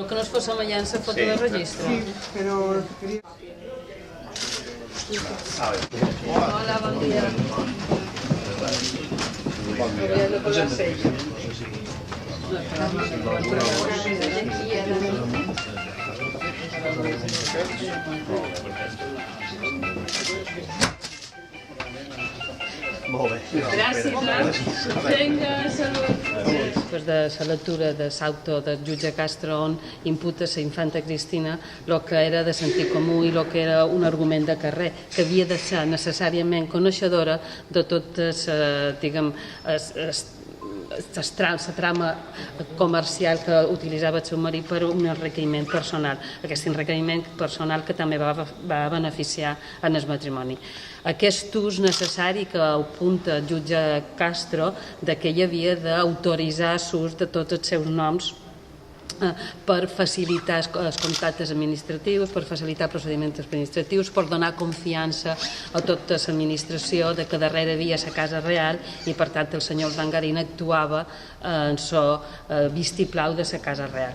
Que no es posa semellant la foto de registre. Sí, però... Hola, bon dia. Hauria de posar sell. Molt bé. Gràcies. Vinga, salut. Després de la lectura de l'auto del jutge Castro on imputa la infanta Cristina el que era de sentit comú i el que era un argument de carrer, que havia de ser necessàriament coneixedora de tota la trama comercial que utilitzava el seu marit per un enriquiment personal, aquest enriquiment personal que també va beneficiar en el matrimoni. Aquest ús necessari que apunta el jutge Castro de que ell havia d'autoritzar l'ús de tots els seus noms per facilitar els contactes administratius, per facilitar procediments administratius, per donar confiança a tota l'administració de que darrere havia la Casa Real i per tant el senyor Urdangarín actuava en vistiplau de la Casa Real.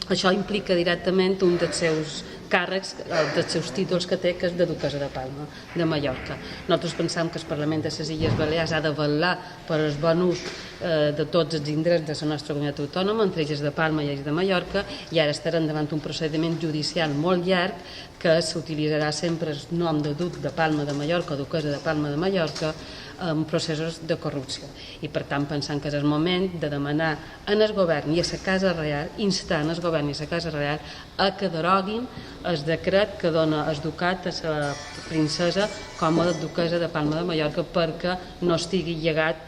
Això implica directament un dels seus càrrecs, dels seus títols que té, que és de duquessa de Palma, de Mallorca. Nosaltres pensam que el Parlament de les Illes Balears ha de vetllar per el bon ús de tots els indrets de la nostra comunitat autònoma, entre ells de Palma i ells de Mallorca, i ara estarem davant un procediment judicial molt llarg que s'utilitzarà sempre el nom de duc de Palma de Mallorca o duquessa de Palma de Mallorca en processos de corrupció. I per tant pensant que és el moment de demanar en el govern i a la Casa Real, instar en el govern i a la Casa Real a que deroguin el decret que dona el ducat a la princesa com a duquessa de Palma de Mallorca perquè no estigui llegat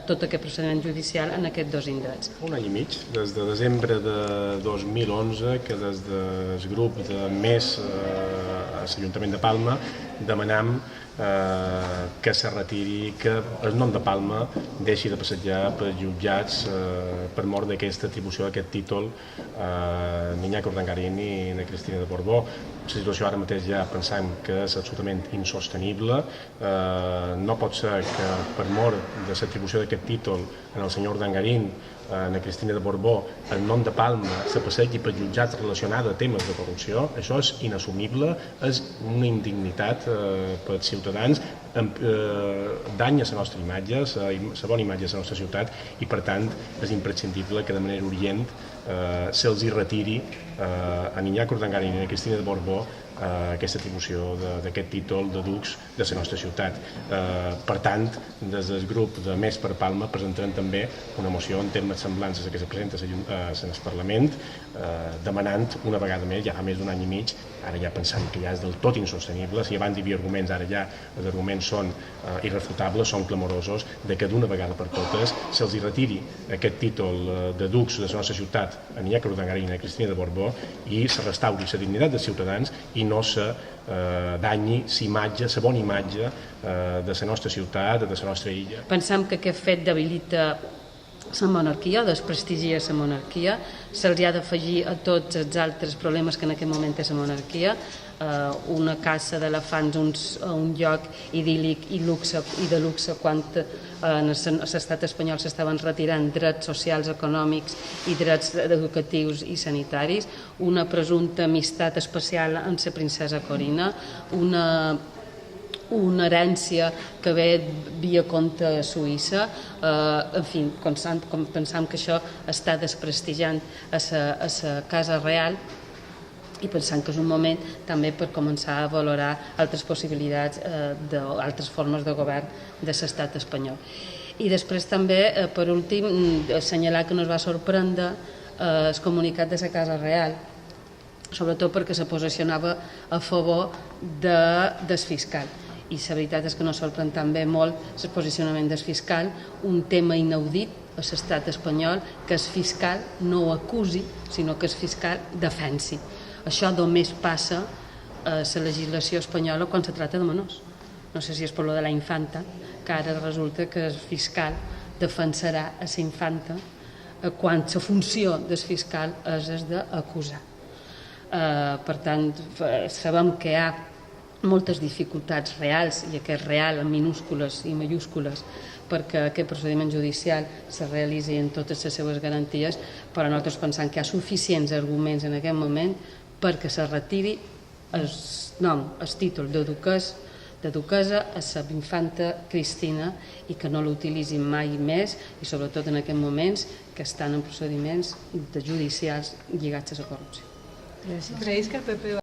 tot aquest procediment judicial en aquests dos indrets. Un any i mig, des de desembre de 2011, que des del grup de MES a l'Ajuntament de Palma demanam que se retiri, que el nom de Palma deixi de passejar per jutjats per mort d'aquesta atribució d'aquest títol a Iñaki Urdangarín i a Cristina de Borbó. La situació ara mateix ja pensam que és absolutament insostenible. No pot ser que per mort de l'atribució d'aquest títol en el senyor Urdangarín, en Cristina de Borbó, el nom de Palma se passegi per jutjats relacionats a temes de corrupció. Això és inassumible, és una indignitat per als ciutadans, danya la nostra imatge, la bona imatge de la nostra ciutat, i per tant és imprescindible que de manera urgent se'ls retiri a Iñaki Urdangarín i a Cristina de Borbó aquesta atribució d'aquest títol de ducs de la nostra ciutat. Per tant, des del grup de Més per Palma presentarem també una moció en termes semblants a la que se presenta en el Parlament, demanant una vegada més, ja fa més d'un any i mig, ara ja pensant que ja és del tot insostenible, si abans hi havia arguments, ara ja els arguments són irrefutables, són clamorosos, de que d'una vegada per totes se'ls retiri aquest títol de ducs de la nostra ciutat a Iñaki Urdangarín i a Cristina de Borbó i se restauri la dignitat dels ciutadans i no se danyi la bona imatge de la nostra ciutat, de la nostra illa. Pensam que aquest fet debilita la monarquia, desprestigia la monarquia, se'ls ha d'afegir a tots els altres problemes que en aquest moment té la monarquia, una caça d'elefants a un lloc idíl·lic i de luxe quan en l'estat espanyol s'estaven retirant drets socials, econòmics i drets educatius i sanitaris, una presumpta amistat especial amb la princesa Corina, una herència que ve via compte suïssa, en fi, pensam que això està desprestigiant a la Casa Real i pensant que és un moment també per començar a valorar altres possibilitats d'altres formes de govern de l'estat espanyol. I després també, per últim, assenyalar que no es va sorprendre el comunicat de la Casa Real, sobretot perquè se posicionava a favor del fiscal. I la veritat és que no sorprèn també molt el posicionament del fiscal, un tema inaudit a l'estat espanyol, que el fiscal no acusi, sinó que el fiscal defensi. Això només passa a la legislació espanyola quan se tracta de menors. No sé si és per lo de la infanta, que ara resulta que el fiscal defensarà a la infanta quan la funció del fiscal és d'acusar. Per tant, sabem que hi ha moltes dificultats reals, i aquest real en minúscules i mayúscules, perquè aquest procediment judicial se realitzi en totes les seves garanties, però nosaltres pensam que hi ha suficients arguments en aquest moment perquè se retiri el nom, el títol de duquesa a la infanta Cristina i que no l'utilitzin mai més, i sobretot en aquests moments que estan en procediments judicials lligats a la corrupció. ¿Creéis que el PP